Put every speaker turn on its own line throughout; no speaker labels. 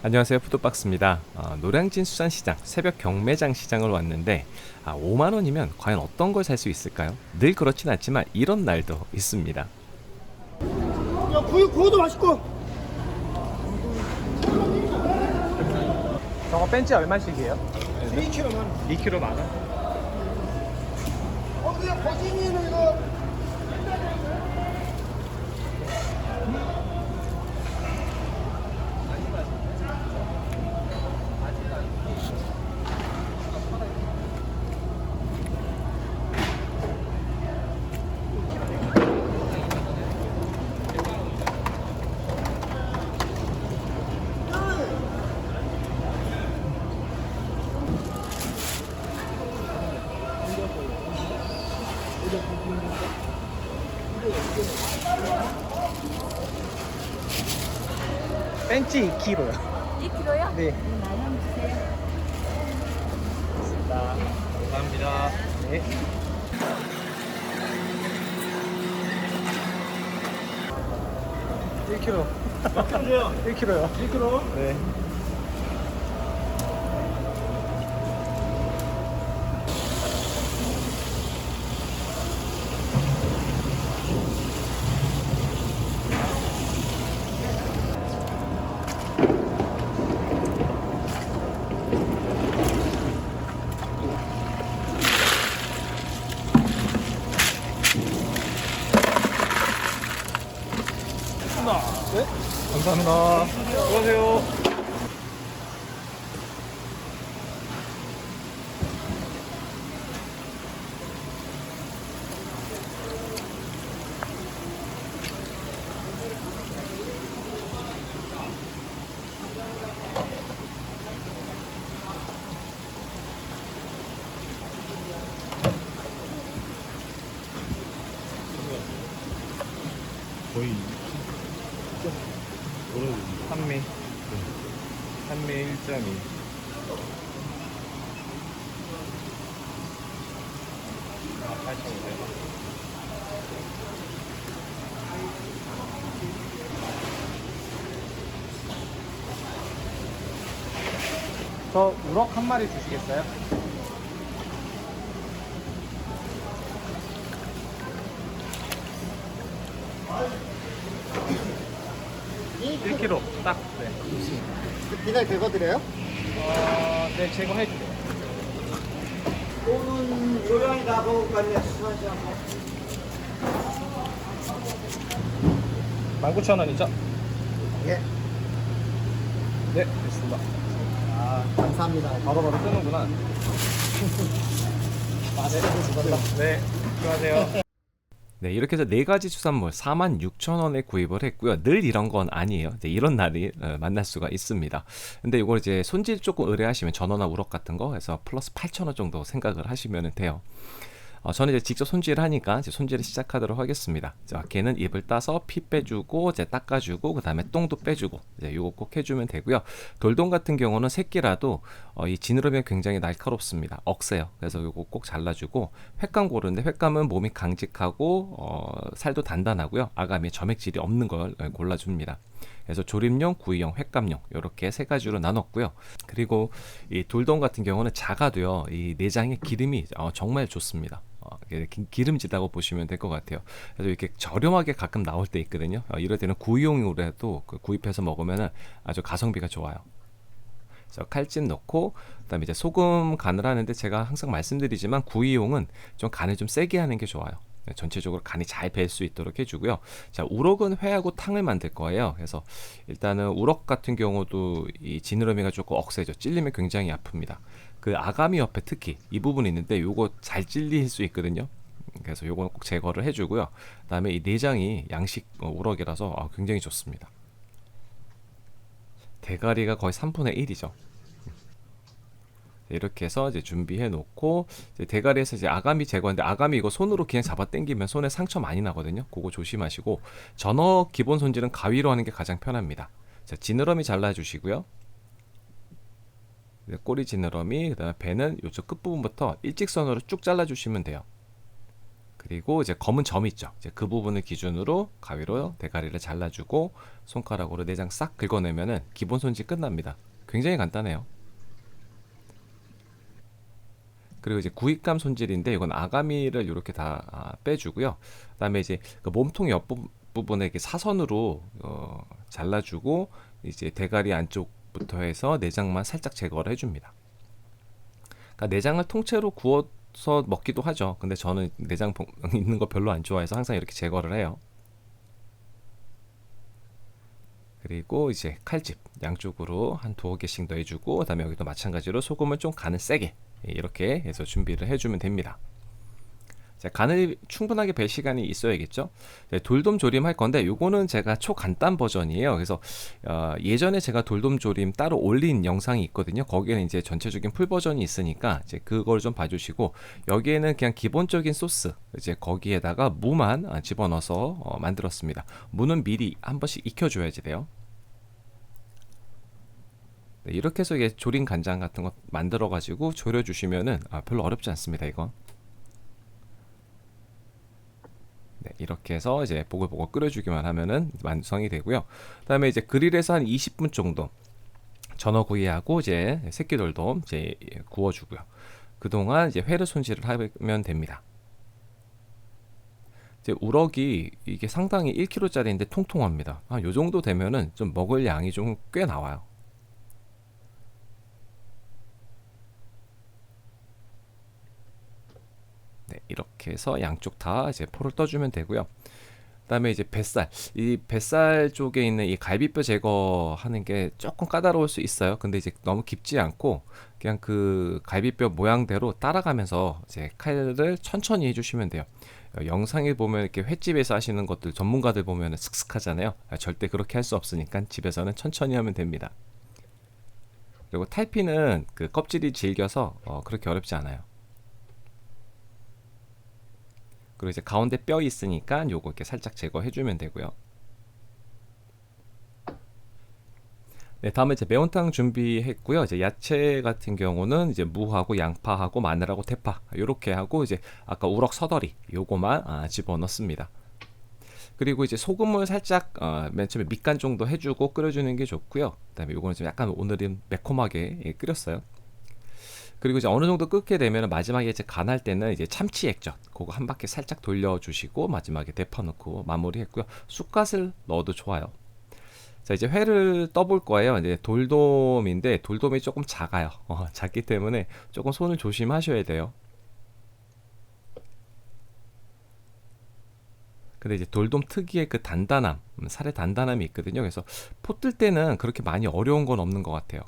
안녕하세요, 푸드박스입니다. 노량진 수산시장 새벽 경매장 시장을 왔는데 5만 원이면 과연 어떤 걸 살 수 있을까요? 늘 그렇진 않지만 이런 날도 있습니다.
야, 구워도 맛있고.
저거 벤치 얼마씩이에요?
2kg만.
2kg 만 원?
그냥 거짓이는 이거.
벤치 2kg요.
2kg요?
네.
만원 주세요.
감사합니다. 네. 몇 킬로? 1kg요. 1kg? 네. 네? 감사합니다. 수고하세요.
거의
한미. 한미 1.2. 아, 8,500원. 저 우럭 한 마리 주시겠어요? 일 k g 딱. 네.
비날 긁어드려요?
네, 제거해 주세요.
오는 요량이 다 먹을 거 아니야, 수산시장.
19,000원이죠?
예,
네, 됐습니다.
감사합니다.
바로바로 뜨는구나. 네, 수고하세요.
네, 이렇게 해서 네 가지 수산물 46,000원에 구입을 했고요. 늘 이런 건 아니에요. 네, 이런 날이 만날 수가 있습니다. 근데 이걸 이제 손질 조금 의뢰하시면 전어나 우럭 같은 거 해서 플러스 8,000원 정도 생각을 하시면 돼요. 저는 이제 직접 손질을 하니까 이제 손질을 시작하도록 하겠습니다. 자, 걔는 입을 따서 피 빼주고 이제 닦아주고 그 다음에 똥도 빼주고 이제 요거 꼭 해주면 되고요. 돌돔 같은 경우는 새끼라도 이 지느러미가 굉장히 날카롭습니다. 억세요. 그래서 요거 꼭 잘라주고 횟감 고르는데 횟감은 몸이 강직하고 살도 단단하고요. 아가미에 점액질이 없는 걸 골라줍니다. 그래서 조림용, 구이용, 횟감용 이렇게 세 가지로 나눴고요. 그리고 이 돌돔 같은 경우는 작아도요, 이 내장에 기름이 정말 좋습니다. 기름지다고 보시면 될 것 같아요. 그래서 이렇게 저렴하게 가끔 나올 때 있거든요. 이럴 때는 구이용으로 해도 구입해서 먹으면 아주 가성비가 좋아요. 그래서 칼집 넣고 그다음에 이제 소금 간을 하는데 제가 항상 말씀드리지만 구이용은 좀 간을 좀 세게 하는 게 좋아요. 전체적으로 간이 잘 배 수 있도록 해주고요. 자, 우럭은 회하고 탕을 만들 거예요. 그래서 일단은 우럭 같은 경우도 이 지느러미가 조금 억세죠. 찔리면 굉장히 아픕니다. 그 아가미 옆에 특히 이 부분이 있는데 요거 잘 찔릴 수 있거든요. 그래서 요거는 꼭 제거를 해주고요. 그다음에 이 내장이 양식 우럭이라서 굉장히 좋습니다. 대가리가 거의 3분의 1이죠. 이렇게 해서 이제 준비해 놓고 이제 대가리에서 이제 아가미 제거하는데 아가미 이거 손으로 그냥 잡아 당기면 손에 상처 많이 나거든요. 그거 조심하시고 전어 기본 손질은 가위로 하는 게 가장 편합니다. 자, 지느러미 잘라 주시고요. 꼬리 지느러미, 그다음에 배는 이쪽 끝부분부터 일직선으로 쭉 잘라 주시면 돼요. 그리고 이제 검은 점 있죠. 이제 그 부분을 기준으로 가위로 대가리를 잘라주고 손가락으로 내장 싹 긁어내면은 기본 손질 끝납니다. 굉장히 간단해요. 그리고 이제 구입감 손질인데 이건 아가미를 이렇게 다 빼주고요. 그다음에 이제 그 몸통 옆부분에 이렇게 사선으로 잘라주고 이제 대가리 안쪽부터 해서 내장만 살짝 제거를 해줍니다. 그러니까 내장을 통째로 구워서 먹기도 하죠. 근데 저는 내장 있는 거 별로 안 좋아해서 항상 이렇게 제거를 해요. 그리고 이제 칼집 양쪽으로 한 두어 개씩 더 해주고 그다음에 여기도 마찬가지로 소금을 좀 간을 세게 이렇게 해서 준비를 해주면 됩니다. 자, 간을 충분하게 뵐 시간이 있어야겠죠. 네, 돌돔 조림 할 건데 요거는 제가 초간단 버전이에요. 그래서 예전에 제가 돌돔 조림 따로 올린 영상이 있거든요. 거기에는 이제 전체적인 풀 버전이 있으니까 이제 그걸 좀 봐주시고, 여기에는 그냥 기본적인 소스 이제 거기에다가 무만 집어넣어서 만들었습니다. 무는 미리 한 번씩 익혀줘야지 돼요. 네, 이렇게 해서 이게 조림 간장 같은 거 만들어 가지고 졸여 주시면은 별로 어렵지 않습니다. 이건. 네, 이렇게 해서 이제 보글보글 끓여주기만 하면은 완성이 되고요. 그다음에 이제 그릴에서 한 20분 정도 전어구이하고 이제 새끼돌돔 이제 구워주고요. 그동안 이제 회를 손질을 하면 됩니다. 이제 우럭이 이게 상당히 1kg짜리인데 통통합니다. 요 정도 되면은 좀 먹을 양이 좀 꽤 나와요. 네, 이렇게 해서 양쪽 다 이제 포를 떠주면 되고요. 그다음에 이제 뱃살, 이 뱃살 쪽에 있는 이 갈비뼈 제거하는 게 조금 까다로울 수 있어요. 근데 이제 너무 깊지 않고 그냥 그 갈비뼈 모양대로 따라가면서 이제 칼을 천천히 해주시면 돼요. 영상에 보면 이렇게 횟집에서 하시는 것들 전문가들 보면은 슥슥하잖아요. 절대 그렇게 할 수 없으니까 집에서는 천천히 하면 됩니다. 그리고 탈피는 그 껍질이 질겨서 그렇게 어렵지 않아요. 그리고 이제 가운데 뼈 있으니까 요거 이렇게 살짝 제거해주면 되고요. 네, 다음에 이제 매운탕 준비했고요. 이제 야채 같은 경우는 이제 무하고 양파하고 마늘하고 대파 요렇게 하고 이제 아까 우럭 서더리 요거만 집어넣습니다. 그리고 이제 소금을 살짝 맨 처음에 밑간 정도 해주고 끓여주는 게 좋고요. 그다음에 요거는 좀 약간 오늘은 매콤하게 끓였어요. 그리고 이제 어느 정도 끓게 되면 마지막에 이제 간할 때는 이제 참치 액젓 그거 한 바퀴 살짝 돌려주시고 마지막에 대파 넣고 마무리했고요. 쑥갓을 넣어도 좋아요. 자, 이제 회를 떠볼 거예요. 이제 돌돔인데 돌돔이 조금 작아요. 작기 때문에 조금 손을 조심하셔야 돼요. 근데 이제 돌돔 특유의 그 단단함, 살의 단단함이 있거든요. 그래서 포 뜰 때는 그렇게 많이 어려운 건 없는 것 같아요.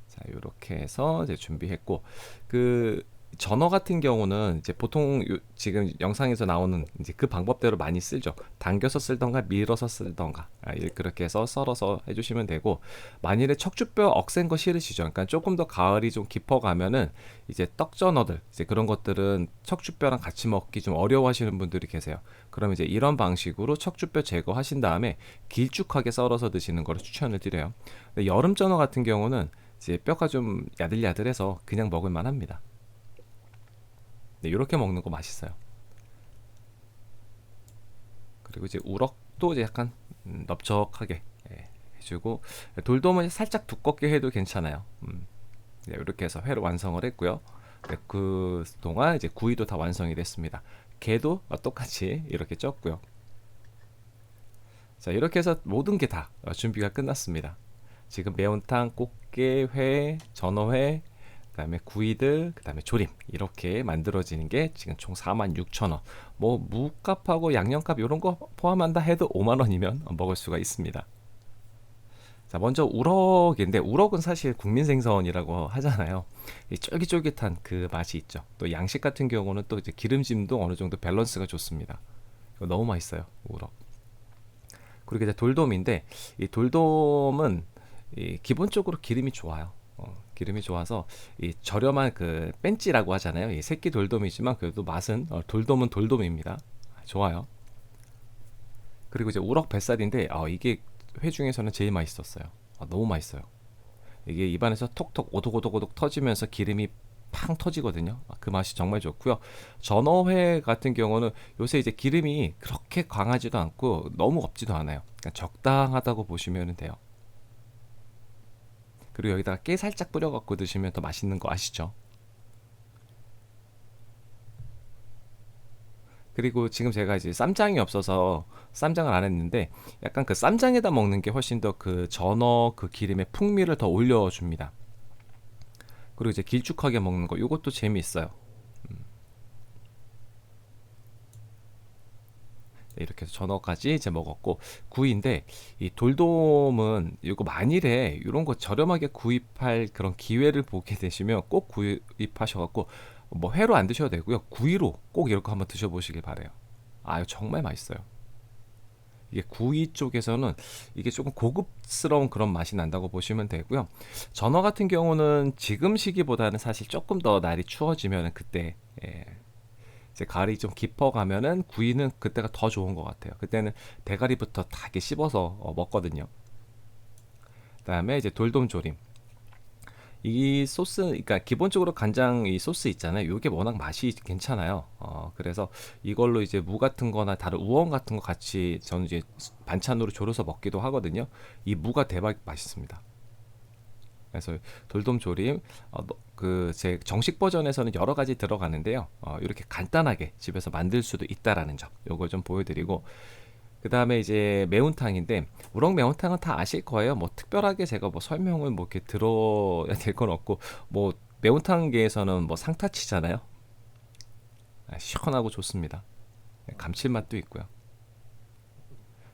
자, 이렇게 해서 이제 준비했고, 그 전어 같은 경우는 이제 보통 지금 영상에서 나오는 이제 그 방법대로 많이 쓸죠. 당겨서 쓸던가 밀어서 쓸던가 그렇게 해서 썰어서 해주시면 되고, 만일에 척추뼈 억센 거 싫으시죠. 그러니까 조금 더 가을이 좀 깊어가면은 이제 떡전어들 이제 그런 것들은 척추뼈랑 같이 먹기 좀 어려워하시는 분들이 계세요. 그럼 이제 이런 방식으로 척추뼈 제거하신 다음에 길쭉하게 썰어서 드시는 거를 추천을 드려요. 근데 여름 전어 같은 경우는 이제 뼈가 좀 야들야들해서 그냥 먹을 만합니다. 네, 이렇게 먹는 거 맛있어요. 그리고 이제 우럭도 이제 약간 넓적하게 해주고, 돌돔은 살짝 두껍게 해도 괜찮아요. 네, 이렇게 해서 회를 완성을 했고요. 네, 그 동안 이제 구이도 다 완성이 됐습니다. 게도 똑같이 이렇게 쪘고요. 자, 이렇게 해서 모든 게 다 준비가 끝났습니다. 지금 매운탕, 꽃게, 회, 전어회, 그다음에 구이들, 그다음에 조림 이렇게 만들어지는 게 지금 총 46,000원. 뭐 무값하고 양념값 이런 거 포함한다 해도 5만 원이면 먹을 수가 있습니다. 자, 먼저 우럭인데 우럭은 사실 국민 생선이라고 하잖아요. 이 쫄깃쫄깃한 그 맛이 있죠. 또 양식 같은 경우는 또 이제 기름짐도 어느 정도 밸런스가 좋습니다. 이거 너무 맛있어요, 우럭. 그리고 이제 돌돔인데 이 돌돔은 기본적으로 기름이 좋아요. 기름이 좋아서 이 저렴한 그 뺀찌라고 하잖아요. 이 새끼 돌돔이지만 그래도 맛은 돌돔은 돌돔입니다. 좋아요. 그리고 이제 우럭 뱃살인데 이게 회 중에서는 제일 맛있었어요. 너무 맛있어요. 이게 입안에서 톡톡 오독오독오독 터지면서 기름이 팡 터지거든요. 그 맛이 정말 좋고요. 전어회 같은 경우는 요새 이제 기름이 그렇게 강하지도 않고 너무 없지도 않아요. 그러니까 적당하다고 보시면 돼요. 그리고 여기다가 깨 살짝 뿌려갖고 드시면 더 맛있는 거 아시죠? 그리고 지금 제가 이제 쌈장이 없어서 쌈장을 안 했는데 약간 그 쌈장에다 먹는 게 훨씬 더 그 전어 그 기름의 풍미를 더 올려줍니다. 그리고 이제 길쭉하게 먹는 거 이것도 재미있어요. 네, 이렇게 해서 전어까지 이제 먹었고 구이인데 이 돌돔은 이거 만일에 이런 거 저렴하게 구입할 그런 기회를 보게 되시면 꼭 구입하셔갖고 뭐 회로 안 드셔도 되고요. 구이로 꼭 이렇게 한번 드셔보시길 바래요. 아, 이거 정말 맛있어요. 이게 구이 쪽에서는 이게 조금 고급스러운 그런 맛이 난다고 보시면 되고요. 전어 같은 경우는 지금 시기보다는 사실 조금 더 날이 추워지면 그때 이제 가을이 좀 깊어가면은 구이는 그때가 더 좋은 것 같아요. 그때는 대가리부터 다 이렇게 씹어서 먹거든요. 그다음에 이제 돌돔조림. 이 소스, 그러니까 기본적으로 간장 이 소스 있잖아요. 이게 워낙 맛이 괜찮아요. 그래서 이걸로 이제 무 같은 거나 다른 우엉 같은 거 같이 저는 이제 반찬으로 졸여서 먹기도 하거든요. 이 무가 대박 맛있습니다. 그래서 돌돔 조림 그 제 정식 버전에서는 여러 가지 들어가는데요. 이렇게 간단하게 집에서 만들 수도 있다라는 점. 요걸 좀 보여드리고 그 다음에 이제 매운탕인데 우럭 매운탕은 다 아실 거예요. 뭐 특별하게 제가 뭐 설명을 뭐 이렇게 들어야 될 건 없고 뭐 매운탕계에서는 뭐 상타치잖아요. 시원하고 좋습니다. 감칠맛도 있고요.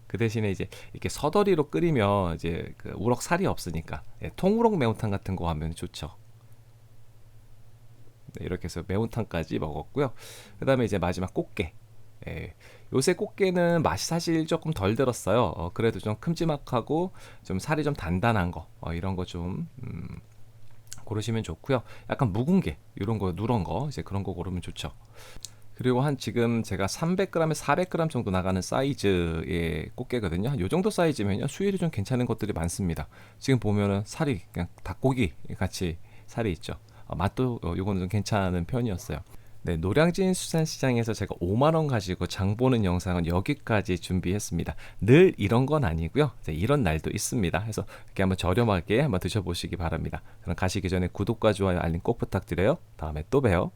그 대신에 이제 이렇게 서더리로 끓이면 이제 그 우럭 살이 없으니까 통우럭 매운탕 같은 거 하면 좋죠. 네, 이렇게 해서 매운탕까지 먹었고요. 그 다음에 이제 마지막 꽃게. 요새 꽃게는 맛이 사실 조금 덜 들었어요. 그래도 좀 큼지막하고 좀 살이 좀 단단한 거 이런 거 좀 고르시면 좋고요. 약간 묵은 게 이런 거 누런 거 이제 그런 거 고르면 좋죠. 그리고 한 지금 제가 300g에 400g 정도 나가는 사이즈의 꽃게거든요. 요 정도 사이즈면요 수율이 좀 괜찮은 것들이 많습니다. 지금 보면은 살이 그냥 닭고기 같이 살이 있죠. 맛도 요거는 좀 괜찮은 편이었어요. 네, 노량진 수산시장에서 제가 5만 원 가지고 장 보는 영상은 여기까지 준비했습니다. 늘 이런 건 아니고요. 이런 날도 있습니다. 그래서 이렇게 한번 저렴하게 한번 드셔보시기 바랍니다. 그럼 가시기 전에 구독과 좋아요, 알림 꼭 부탁드려요. 다음에 또 봬요.